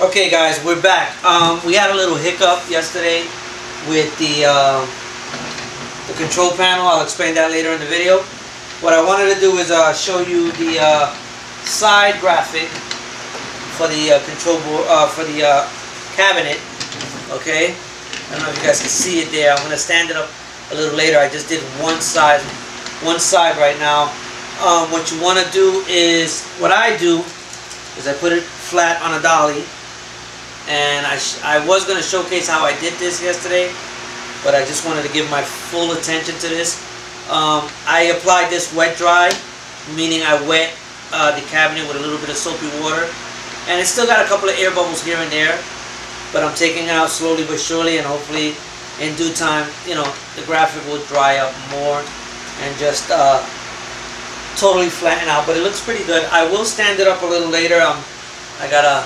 Okay guys, we're back. We had a little hiccup yesterday with the control panel. I'll explain that later in the video. What I wanted to do is show you the side graphic for the control board, for the cabinet. Okay, I don't know if you guys can see it there. I'm going to stand it up a little later. I just did one side right now. What you want to do is, what I do is I put it flat on a dolly. And I was going to showcase how I did this yesterday, but I just wanted to give my full attention to this. I applied this wet dry, meaning I wet the cabinet with a little bit of soapy water, and it's still got a couple of air bubbles here and there, but I'm taking it out slowly but surely, and hopefully in due time, you know, the graphic will dry up more and just totally flatten out. But it looks pretty good. I will stand it up a little later. I gotta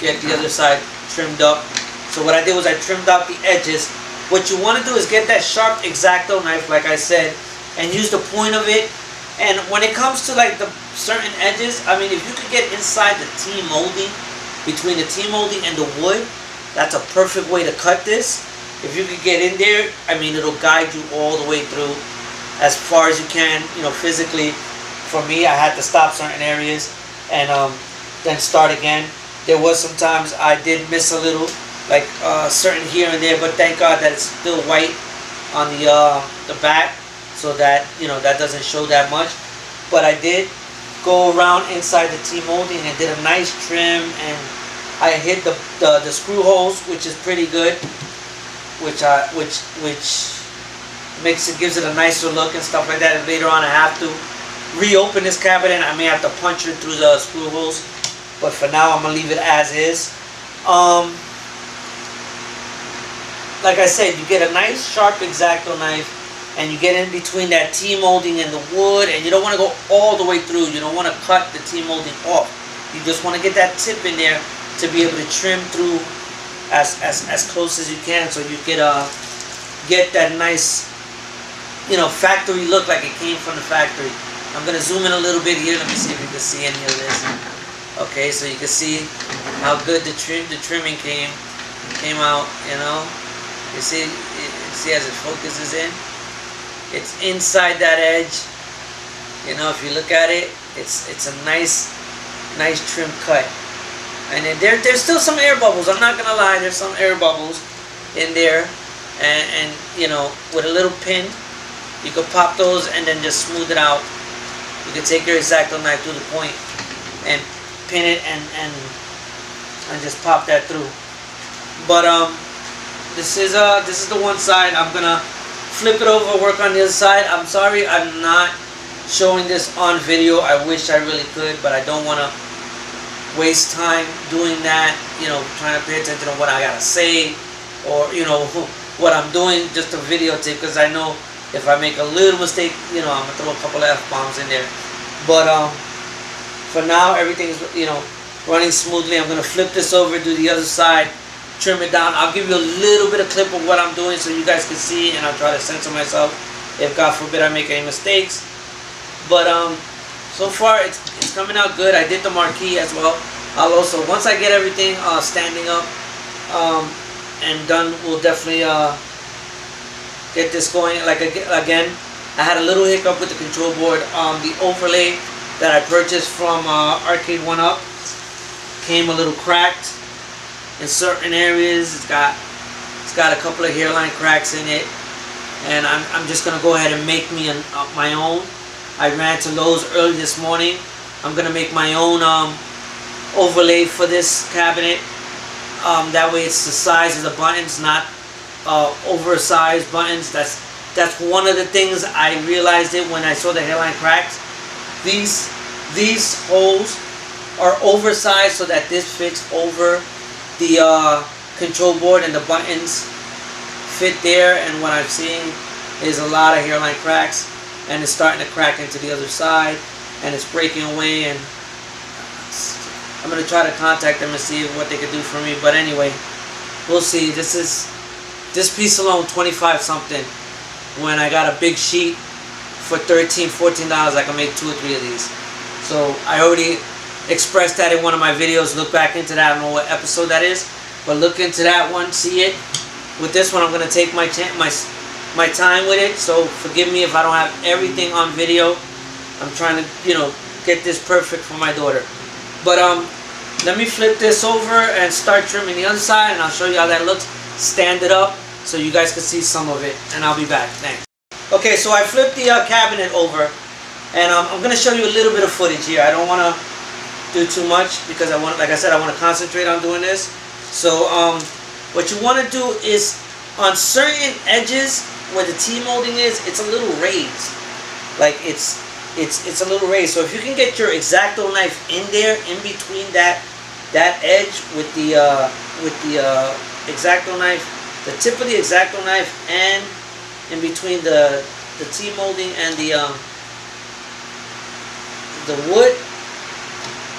get the other side trimmed up. So what I did was I trimmed out the edges. What you want to do is get that sharp X-Acto knife, like I said, and use the point of it. And when it comes to like the certain edges, I mean, if you could get inside the T-molding, between the T-molding and the wood, that's a perfect way to cut this. If you could get in there, I mean, it'll guide you all the way through as far as you can, you know, physically. For me, I had to stop certain areas and then start again. There was sometimes I did miss a little, like certain here and there, but thank God that it's still white on the back, so that, you know, that doesn't show that much. But I did go around inside the T-molding and did a nice trim, and I hit the screw holes, which is pretty good, which gives it a nicer look and stuff like that. And later on I have to reopen this cabinet. I may have to punch it through the screw holes. But for now, I'm going to leave it as is. Like I said, you get a nice sharp X-Acto knife, and you get in between that T-molding and the wood, and you don't want to go all the way through. You don't want to cut the T-molding off. You just want to get that tip in there to be able to trim through as close as you can, so you could get that nice, you know, factory look, like it came from the factory. I'm going to zoom in a little bit here. Let me see if you can see any of this. Okay, so you can see how good the trimming came out, you know. You see as it focuses in, it's inside that edge. You know, if you look at it, it's a nice trim cut. And then there's still some air bubbles. I'm not gonna lie, there's some air bubbles in there, and you know, with a little pin, you could pop those and then just smooth it out. You could take your X-Acto knife to the point and pin it and just pop that through. But this is the one side. I'm gonna flip it over, work on the other side. I'm sorry I'm not showing this on video. I wish I really could, but I don't want to waste time doing that, you know, trying to pay attention to what I gotta say, or, you know, what I'm doing just to videotape, because I know if I make a little mistake, you know, I'm gonna throw a couple of F-bombs in there. But for now, everything's, you know, running smoothly. I'm going to flip this over, do the other side, trim it down. I'll give you a little bit of clip of what I'm doing so you guys can see, and I'll try to censor myself if, God forbid, I make any mistakes. But so far, it's coming out good. I did the marquee as well. I'll also, once I get everything standing up and done, we'll definitely get this going. Like, again, I had a little hiccup with the control board. The overlay that I purchased from ARCADE1UP came a little cracked in certain areas. It's got a couple of hairline cracks in it, and I'm just gonna go ahead and make me my own. I ran to Lowe's early this morning. I'm gonna make my own overlay for this cabinet. That way it's the size of the buttons, not oversized buttons. That's one of the things I realized it when I saw the hairline cracks. These holes are oversized so that this fits over the control board, and the buttons fit there. And what I'm seeing is a lot of hairline cracks, and it's starting to crack into the other side, and it's breaking away. And I'm going to try to contact them and see what they could do for me. But anyway, we'll see. This piece alone, 25 something. When I got a big sheet for $13, $14, I can make 2 or 3 of these. So I already expressed that in one of my videos. Look back into that. I don't know what episode that is, but look into that one, see it. With this one, I'm going to take my time with it, so forgive me if I don't have everything on video. I'm trying to, you know, get this perfect for my daughter. But let me flip this over and start trimming the other side, and I'll show you how that looks. Stand it up so you guys can see some of it, and I'll be back. Thanks. Okay, so I flipped the cabinet over, and I'm going to show you a little bit of footage here. I don't want to do too much because I want, like I said, I want to concentrate on doing this. So what you want to do is on certain edges where the T-molding is, it's a little raised. Like it's a little raised. So if you can get your X-Acto knife in there, in between that edge with the X-Acto knife, the tip of the X-Acto knife, and in between the T-molding and the wood,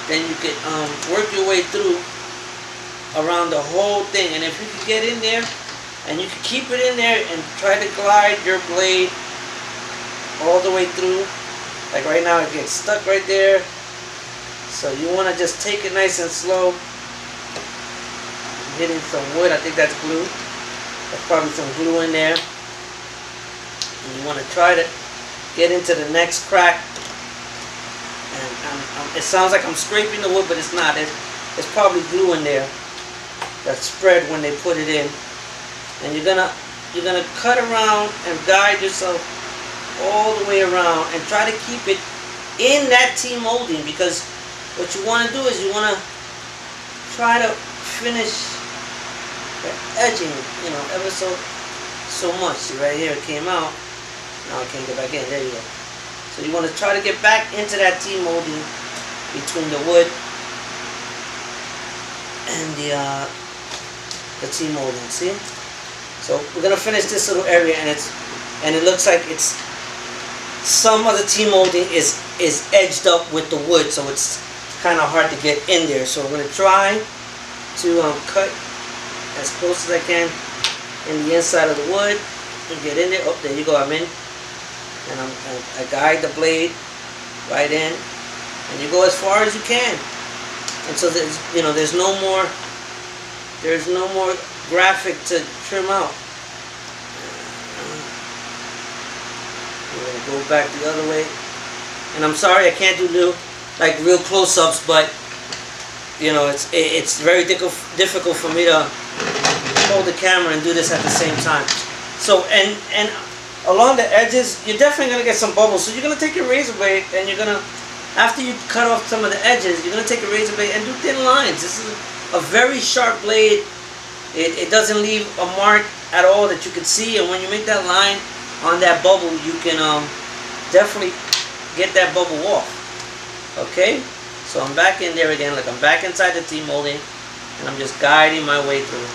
then you can work your way through around the whole thing. And if you can get in there and you can keep it in there and try to glide your blade all the way through, like right now it gets stuck right there, so you want to just take it nice and slow. I'm hitting some wood. I think that's glue. There's probably some glue in there, and you want to try to get into the next crack. And it sounds like I'm scraping the wood, but it's not. It's probably glue in there that spread when they put it in. And you're gonna cut around and guide yourself all the way around and try to keep it in that T-molding, because what you want to do is you want to try to finish the edging, you know, ever so much. See, right here it came out. Now I can't get back in. There you go. So you want to try to get back into that T-molding between the wood and the T-molding. See? So we're gonna finish this little area, and it looks like it's some of the T-molding is edged up with the wood, so it's kind of hard to get in there. So I'm gonna try to cut as close as I can in the inside of the wood and get in there. Oh, there you go. I'm in. And I guide the blade right in, and you go as far as you can. And so there's, you know, there's no more graphic to trim out. We're gonna go back the other way. And I'm sorry I can't do like real close-ups, but you know, it's very difficult for me to hold the camera and do this at the same time. So and along the edges, you're definitely going to get some bubbles. So you're going to take your razor blade, and you're going to, after you cut off some of the edges, you're going to take a razor blade and do thin lines. This is a very sharp blade. It doesn't leave a mark at all that you can see. And when you make that line on that bubble, you can definitely get that bubble off. Okay? So I'm back in there again. Like I'm back inside the T-molding, and I'm just guiding my way through.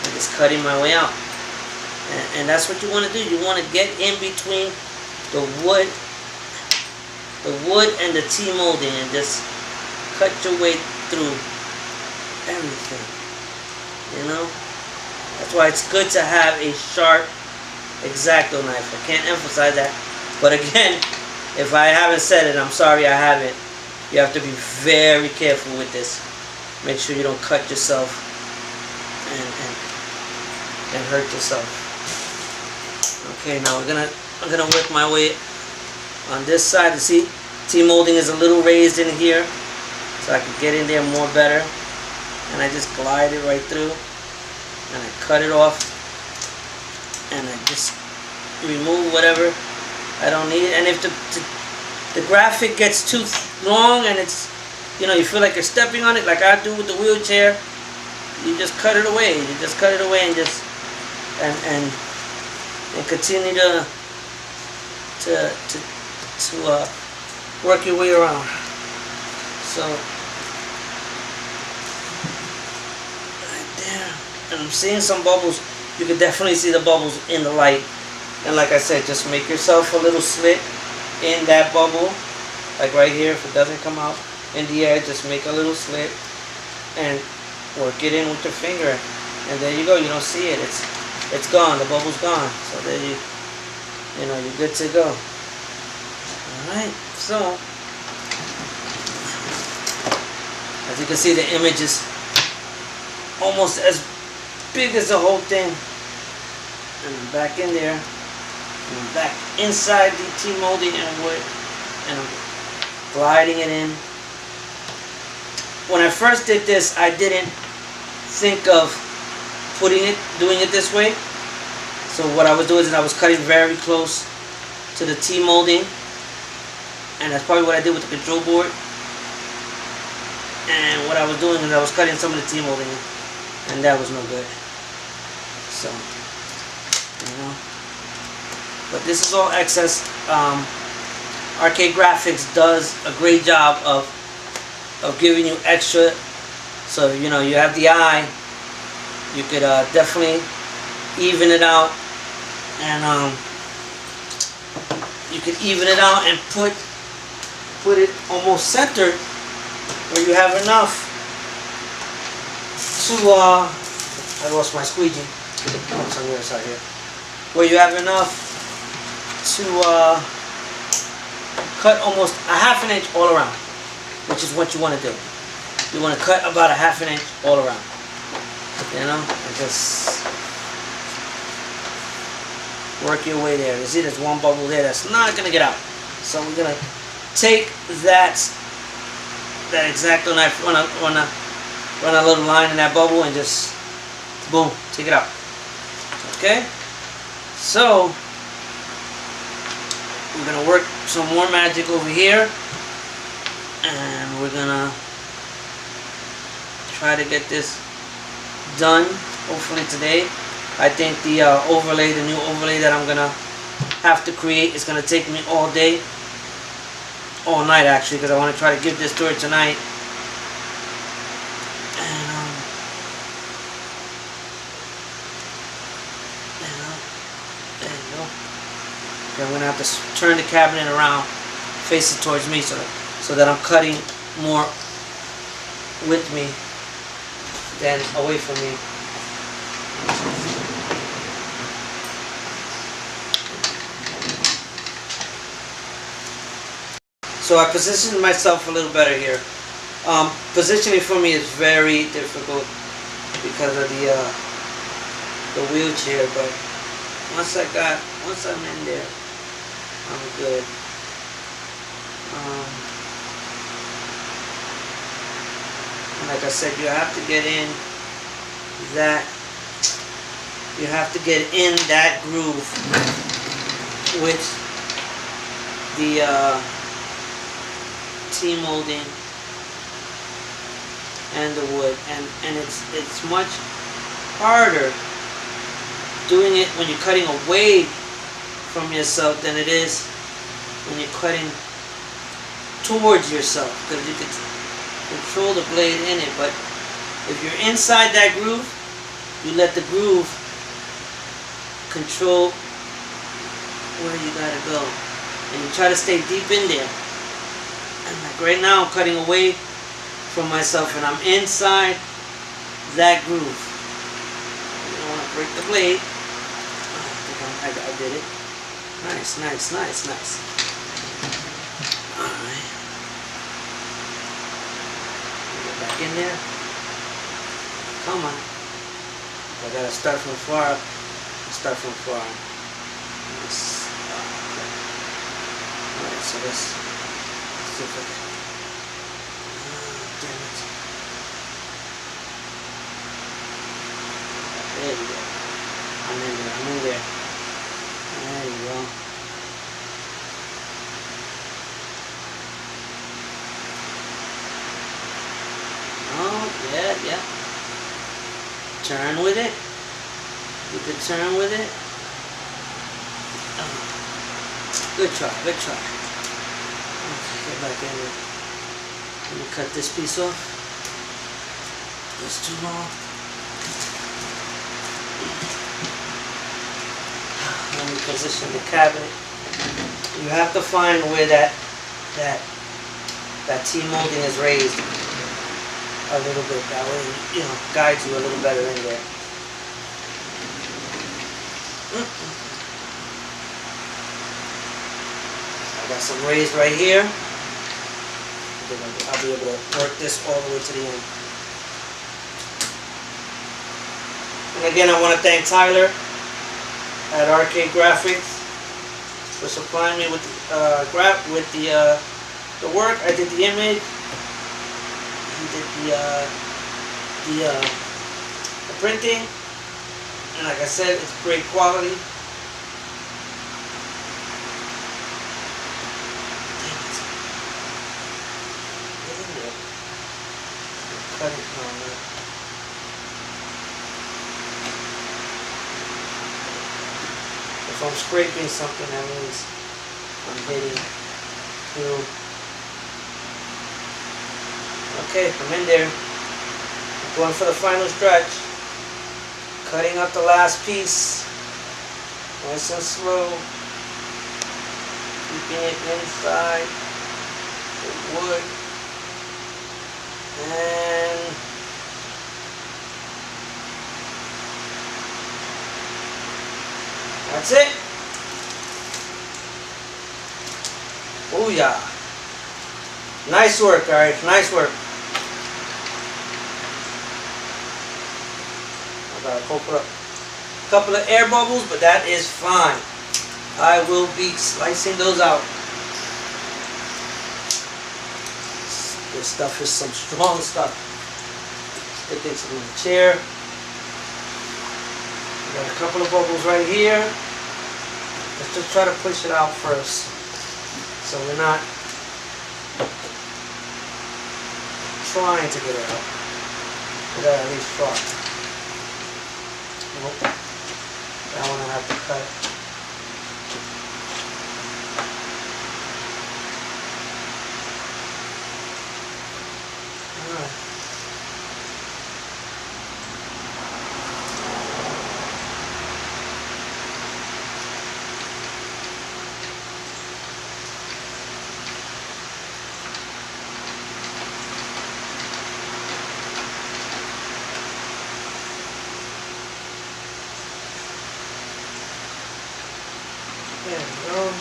I'm just cutting my way out. And that's what you want to do. You want to get in between the wood and the T-molding, and just cut your way through everything. You know? That's why it's good to have a sharp X-Acto knife. I can't emphasize that. But again, if I haven't said it, I'm sorry I haven't. You have to be very careful with this. Make sure you don't cut yourself and hurt yourself. Okay, now I'm gonna work my way on this side. You see, T-molding is a little raised in here, so I can get in there more better. And I just glide it right through, and I cut it off, and I just remove whatever I don't need. And if the graphic gets too long and it's, you know, you feel like you're stepping on it, like I do with the wheelchair, you just cut it away. You just cut it away and just and continue to work your way around. So right there, and I'm seeing some bubbles. You can definitely see the bubbles in the light. And like I said, just make yourself a little slit in that bubble, like right here. If it doesn't come out in the air, just make a little slit and work it in with your finger. And there you go. You don't see it. It's gone. The bubble's gone. So there you know, you're good to go. Alright, so As you can see, the image is almost as big as the whole thing. And I'm back in there. And I'm back inside the T-molding and wood. And I'm gliding it in. When I first did this, I didn't think of doing it this way. So what I was doing is I was cutting very close to the T-molding. And that's probably what I did with the control board. And what I was doing is I was cutting some of the T-molding, and that was no good. So, you know. But this is all excess. Arcade Graphix does a great job of giving you extra. So, you know, you have the eye. You could definitely even it out. And you could even it out and put it almost centered, where you have enough to I lost my squeegee. Oh, it's on the other side here. Where you have enough to cut almost a ½ inch all around, which is what you want to do. You want to cut about a ½ inch all around. You know, and just work your way there. You see, there's one bubble there that's not gonna get out. So we're gonna take that X-Acto knife, run a little line in that bubble, and just boom, take it out. Okay, so we're gonna work some more magic over here, and we're gonna try to get this done hopefully today. I think the overlay, the new overlay that I'm gonna have to create, is gonna take me all day. All night actually, because I want to try to give this to her tonight. And there you go. Okay, I'm gonna have to turn the cabinet around, face it towards me, so that I'm cutting more with me than away from me. So I positioned myself a little better here. Positioning for me is very difficult because of the wheelchair, but once I'm in there, I'm good. And like I said, you have to get in that groove with the T-molding and the wood, and it's much harder doing it when you're cutting away from yourself than it is when you're cutting towards yourself, because you can control the blade in it. But if you're inside that groove, you let the groove control where you gotta go, and you try to stay deep in there. And like right now, I'm cutting away from myself, and I'm inside that groove. You don't want to break the blade. I think I did it. Nice. Alright. Get back in there. Come on. I gotta start from far up. Start from far. Nice. Okay. Alright, so this. Damn it. There you go. I'm in there. There you go. Oh, yeah. Turn with it. You can turn with it. Oh. Good try. Get back in there. Let me cut this piece off. It's too long. Let me position the cabinet. You have to find where that T-molding is raised a little bit. That way, you know, guides you a little better in there. I got some raised right here. I'll be able to work this all the way to the end. And again, I want to thank Tyler at Arcade Graphix for supplying me with the work. I did the image. He did the printing, and like I said, it's great quality. Cut it on there. If I'm scraping something, that means I'm hitting through. Okay, I'm in there. I'm going for the final stretch. Cutting up the last piece. Nice and slow. Keeping it inside the wood. And that's it. Oh yeah. Nice work, guys. Nice work. I gotta open up a couple of air bubbles, but that is fine. I will be slicing those out. This stuff is some strong stuff. Stick it in the chair. Got a couple of bubbles right here. Let's just try to push it out first, so we're not trying to get it out. We gotta at least try. Nope. That one I have to cut. Alright. There we go.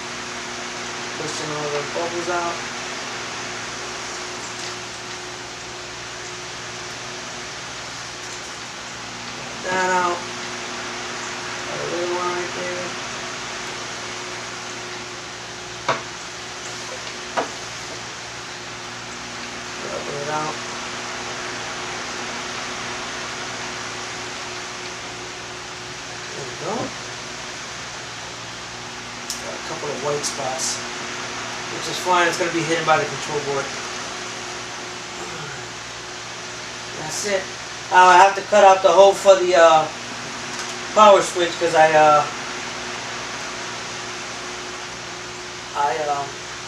Pushing all the bubbles out. Get that out. Got a little one right there. Rub it out. There we go. Couple of white spots, which is fine. It's going to be hidden by the control board. That's it. Now I have to cut out the hole for the power switch because I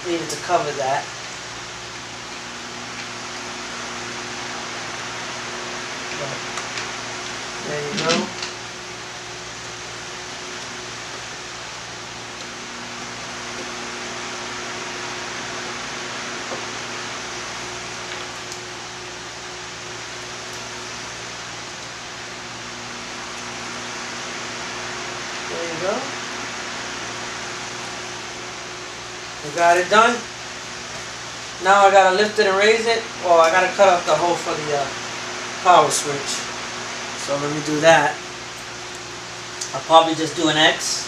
needed to cover that. There you go. Go. We got it done. Now I gotta lift it and raise it. Well, I gotta cut out the hole for the power switch. So let me do that. I'll probably just do an X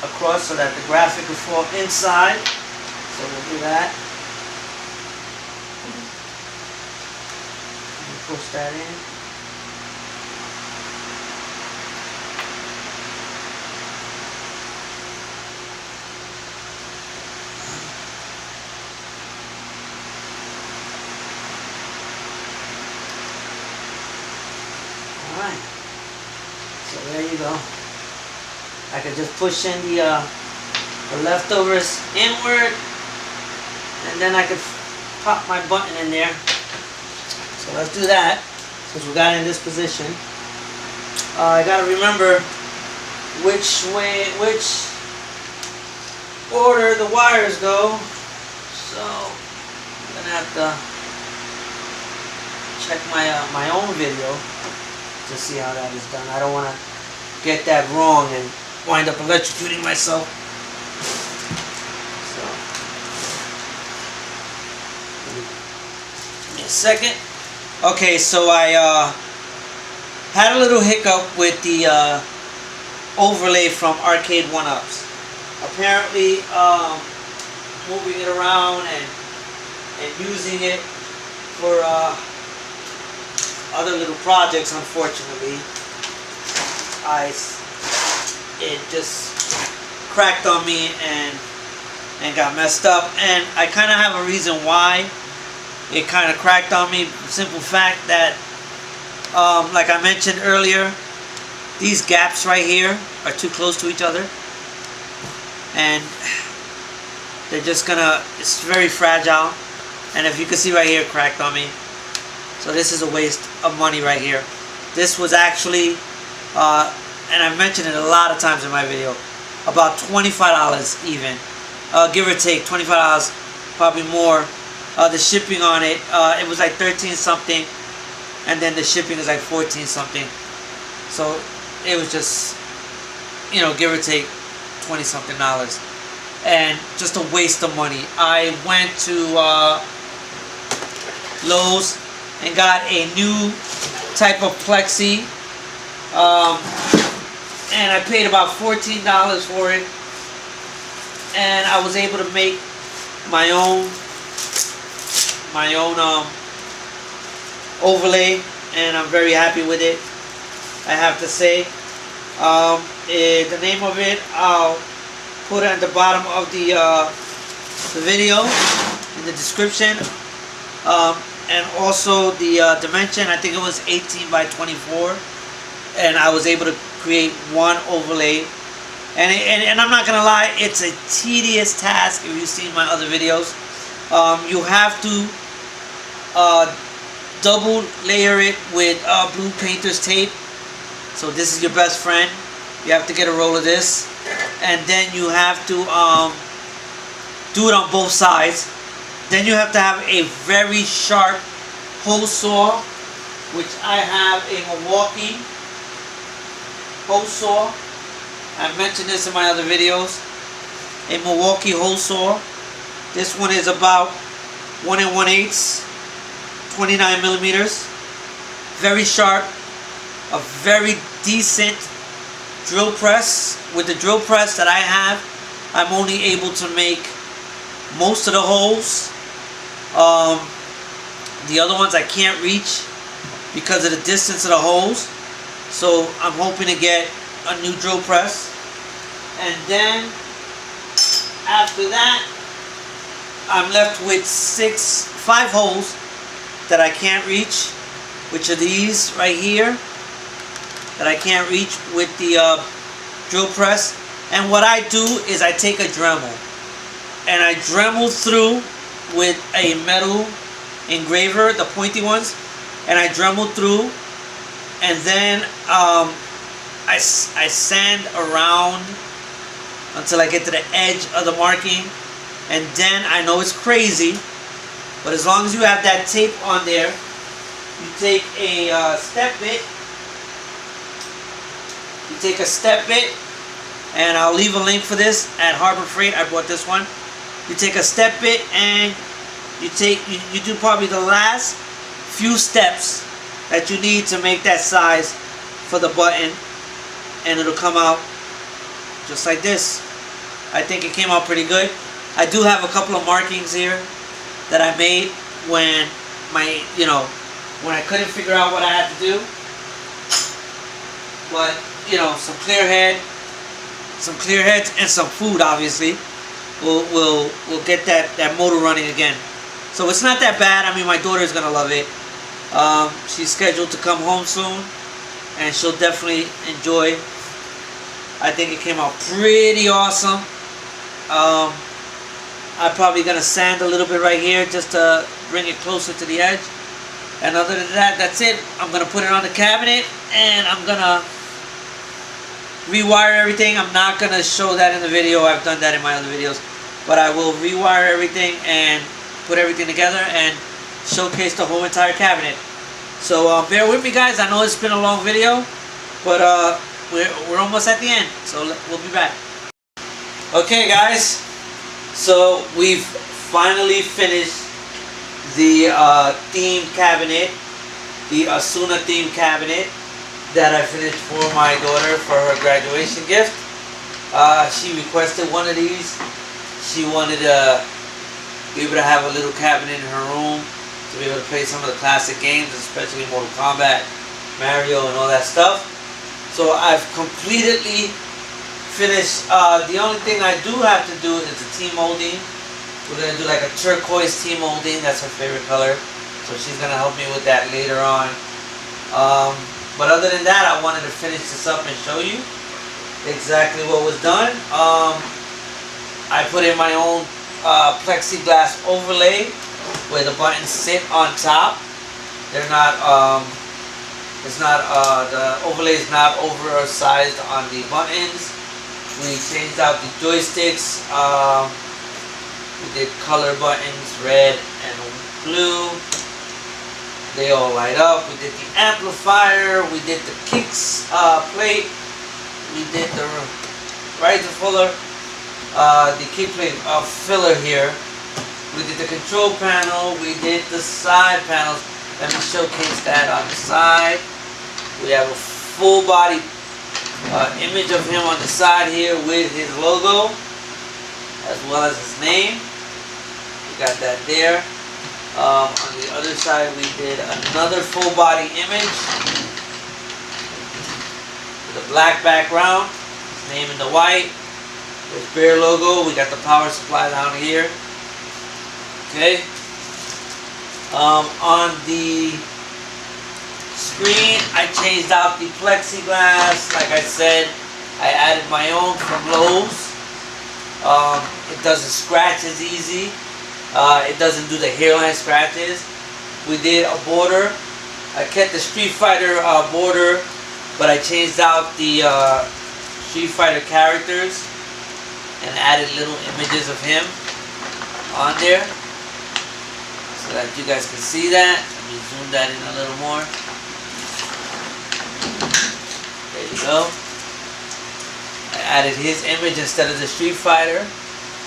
across so that the graphic will fall inside. So we'll do that. Push that in. Alright, so there you go. I could just push in the leftovers inward, and then I could pop my button in there. So let's do that, since we got in this position. I gotta remember which order the wires go. So I'm gonna have to check my own video to see how that is done. I don't want to get that wrong and wind up electrocuting myself. So second. Okay, so I had a little hiccup with the overlay from ARCADE1UPs. Apparently, moving it around and using it for other little projects, unfortunately, it just cracked on me and got messed up. And I kind of have a reason why it kind of cracked on me. Simple fact that, like I mentioned earlier, these gaps right here are too close to each other, and they're just gonna, it's very fragile. And if you can see right here, it cracked on me. So this is a waste of money right here. This was actually, and I've mentioned it a lot of times in my video, about $25 even. Give or take, $25, probably more. The shipping on it, it was like 13 something, and then the shipping is like 14 something. So it was just, you know, give or take 20 something dollars, and just a waste of money. I went to Lowe's and got a new type of plexi, and I paid about $14 for it, and I was able to make my own overlay, and I'm very happy with it, I have to say. The name of it, I'll put it at the bottom of the video in the description, and also the dimension. I think it was 18 by 24, and I was able to create one overlay. And I'm not gonna lie, it's a tedious task. If you've seen my other videos, you have to double layer it with blue painter's tape. So this is your best friend. You have to get a roll of this, and then you have to do it on both sides. Then you have to have a very sharp hole saw, which I have a Milwaukee hole saw. I've mentioned this in my other videos. A Milwaukee hole saw. This one is about 1 1/8, 29 millimeters. Very sharp. A very decent drill press. With the drill press that I have, I'm only able to make most of the holes. The other ones I can't reach because of the distance of the holes. So I'm hoping to get a new drill press. And then after that, I'm left with 5 holes that I can't reach, which are these right here, that I can't reach with the drill press. And what I do is I take a Dremel and I Dremel through with a metal engraver, the pointy ones, and I Dremel through, and then I sand around until I get to the edge of the marking. And then I know it's crazy, but as long as you have that tape on there, you take a step bit. You take a step bit, and I'll leave a link for this at Harbor Freight. I bought this one. You take a step bit and you do probably the last few steps that you need to make that size for the button, and it'll come out just like this. I think it came out pretty good. I do have a couple of markings here that I made when when I couldn't figure out what I had to do. But some clear heads and some food, obviously, will get that motor running again. So it's not that bad. I mean, my daughter's gonna love it. She's scheduled to come home soon, and she'll definitely enjoy. I think it came out pretty awesome. I'm probably gonna sand a little bit right here just to bring it closer to the edge. And other than that, that's it. I'm gonna put it on the cabinet, and I'm gonna rewire everything. I'm not gonna show that in the video. I've done that in my other videos, but I will rewire everything and put everything together and showcase the whole entire cabinet. So bear with me, guys. I know it's been a long video, but we're almost at the end, so we'll be back. Okay, guys, so we've finally finished the theme cabinet, the Asuna theme cabinet that I finished for my daughter for her graduation gift. She requested one of these. She wanted to be able to have a little cabinet in her room to be able to play some of the classic games, especially Mortal Kombat, Mario, and all that stuff. So I've completely finished. The only thing I do have to do is the tea molding. We're going to do like a turquoise tea molding. That's her favorite color. So she's going to help me with that later on. But other than that, I wanted to finish this up and show you exactly what was done. I put in my own plexiglass overlay where the buttons sit on top. They're not, the overlay is not oversized on the buttons. We changed out the joysticks. We did color buttons, red and blue. They all light up. We did the amplifier. We did the kicks plate. We did the riser filler, the kick plate filler here. We did the control panel. We did the side panels. Let me showcase that on the side. We have a full body image of him on the side here with his logo as well as his name. We got that there. On the other side we did another full body image with a black background, his name in the white, his Bear logo. We got the power supply down here. Okay. On the screen I changed out the plexiglass. Like I said, I added my own from Lowe's. It doesn't scratch as easy. It doesn't do the hairline scratches. We did a border. I kept the Street Fighter border, but I changed out the Street Fighter characters and added little images of him on there so that you guys can see that. Let me zoom that in a little more. There you go. I added his image instead of the Street Fighter.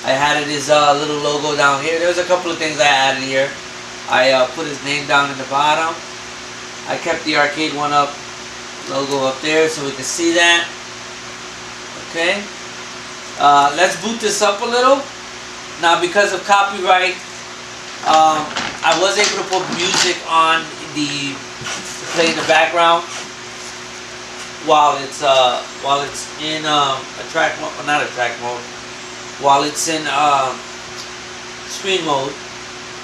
I added his little logo down here. There's a couple of things I added here. I put his name down in the bottom. I kept the ARCADE1UP logo up there so we can see that. Okay. Let's boot this up a little. Now, because of copyright, I was able to put music on to play in the background while it's in a track mode, not a track mode. While it's in screen mode.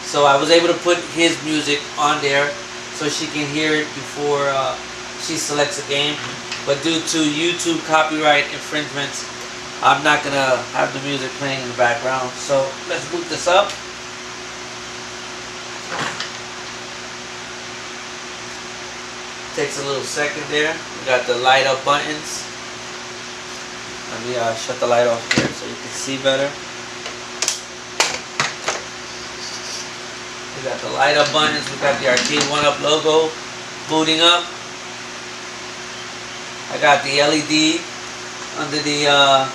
So I was able to put his music on there so she can hear it before she selects a game. But due to YouTube copyright infringements, I'm not going to have the music playing in the background. So let's boot this up. Takes a little second there. We got the light up buttons. Let me shut the light off here so you can see better. We got the light up buttons. We got the ARCADE1UP logo booting up. I got the LED under the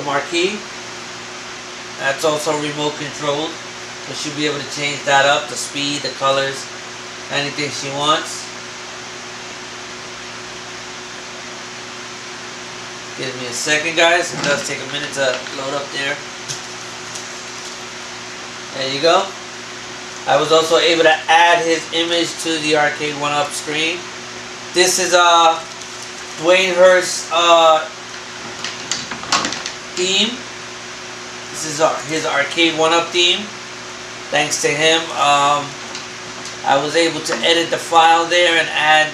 marquee. That's also remote controlled, so she'll be able to change that up, the speed, the colors, anything she wants. Give me a second, guys. It does take a minute to load up there. There you go. I was also able to add his image to the ARCADE1UP screen. This is Dwayne Hurst's theme. This is his ARCADE1UP theme. Thanks to him, I was able to edit the file there and add,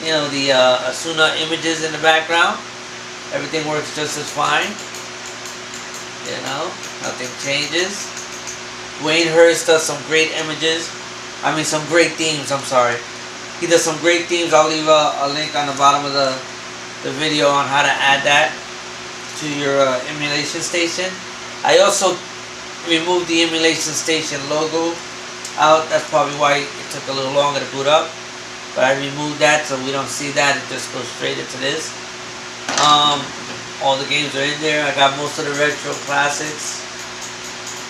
you know, the Asuna images in the background. Everything works just as fine. You know, nothing changes. Dwayne Hurst does some great images. I mean, some great themes, I'm sorry. He does some great themes. I'll leave a link on the bottom of the video on how to add that to your emulation station. I also removed the emulation station logo out. That's probably why it took a little longer to boot up. But I removed that so we don't see that. It just goes straight into this. All the games are in there. I got most of the retro classics.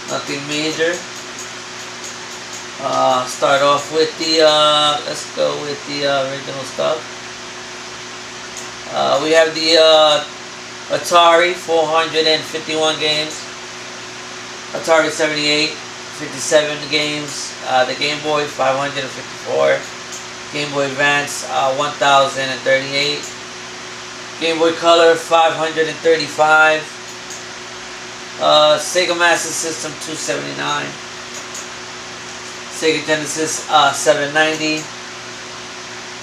Nothing major. Start off with the, let's go with the original stuff. We have the Atari, 451 games. Atari 78, 57 games. The Game Boy, 554. Game Boy Advance, 1038. Game Boy Color, 535. Sega Master System, 279. Sega Genesis, 790.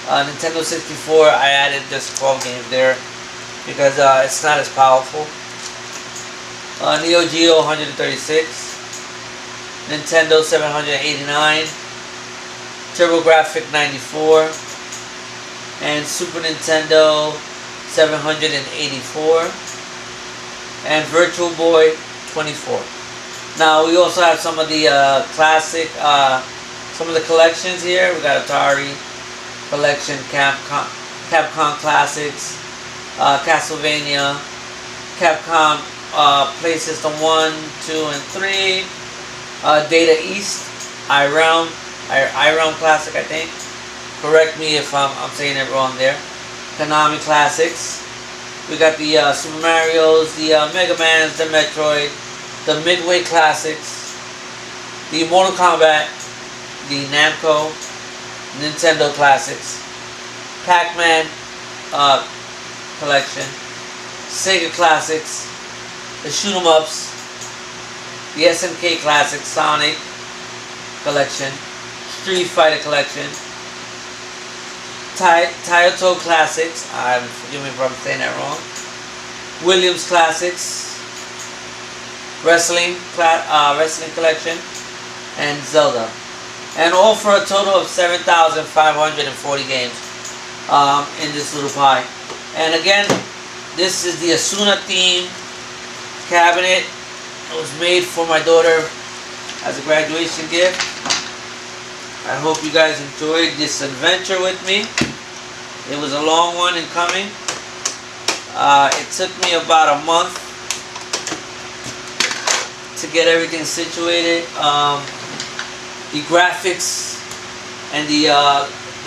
Nintendo 64, I added just 12 games there because it's not as powerful. Neo Geo, 136. Nintendo, 789. TurboGrafx, 94. And Super Nintendo, 784. And Virtual Boy, 24. Now we also have some of the classic, some of the collections here. We got Atari Collection, Capcom Classics, Castlevania, Capcom PlaySystem 1, 2, and 3, Data East, iRealm Classic, I think. Correct me if I'm saying it wrong there. Konami Classics. We got the Super Marios, the Mega Mans, the Metroid, the Midway Classics, the Mortal Kombat, the Namco, Nintendo Classics, Pac-Man Collection, Sega Classics, the Shoot 'em Ups, the SNK Classics, Sonic Collection, Street Fighter Collection, Taito Classics, forgive me if I'm saying that wrong, Williams Classics, Wrestling Collection, and Zelda. And all for a total of 7,540 games in this little pie. And again, this is the Asuna theme cabinet. It was made for my daughter as a graduation gift. I hope you guys enjoyed this adventure with me. It was a long one in coming. It took me about a month to get everything situated. The graphics and the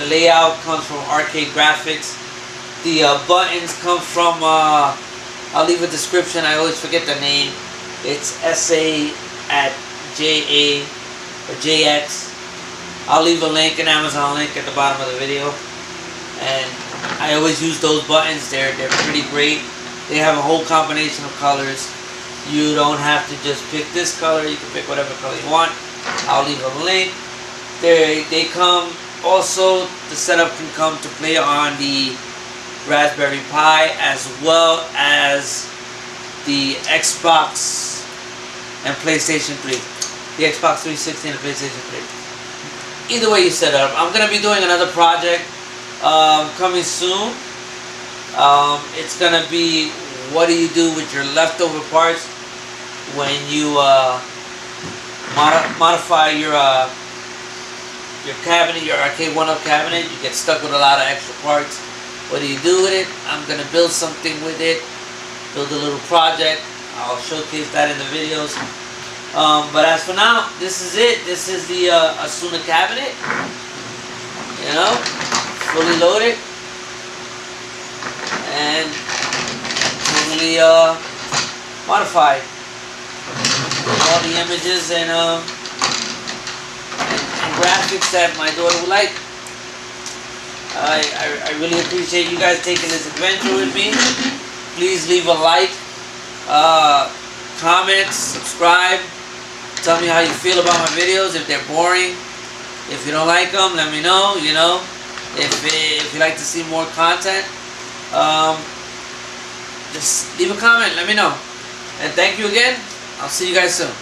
layout comes from ARCADE1UP. The buttons come from, I'll leave a description, I always forget the name. It's SA@JA or JX. I'll leave a link, an Amazon link at the bottom of the video. And I always use those buttons, they're pretty great. They have a whole combination of colors. You don't have to just pick this color, you can pick whatever color you want. I'll leave a link. They come, also the setup can come to play on the Raspberry Pi as well as the Xbox and PlayStation 3. The Xbox 360 and the PlayStation 3. Either way you set it up. I'm going to be doing another project coming soon. It's going to be what do you do with your leftover parts when you modify your cabinet, your ARCADE1UP cabinet. You get stuck with a lot of extra parts. What do you do with it? I'm going to build something with it. Build a little project. I'll showcase that in the videos. But as for now, this is it. This is the Asuna cabinet. You know, fully loaded. And totally modified. All the images and graphics that my daughter would like. I really appreciate you guys taking this adventure with me. Please leave a like, comment, subscribe. Tell me how you feel about my videos. If they're boring, if you don't like them, let me know. You know, if you like to see more content, just leave a comment. Let me know. And thank you again. I'll see you guys soon.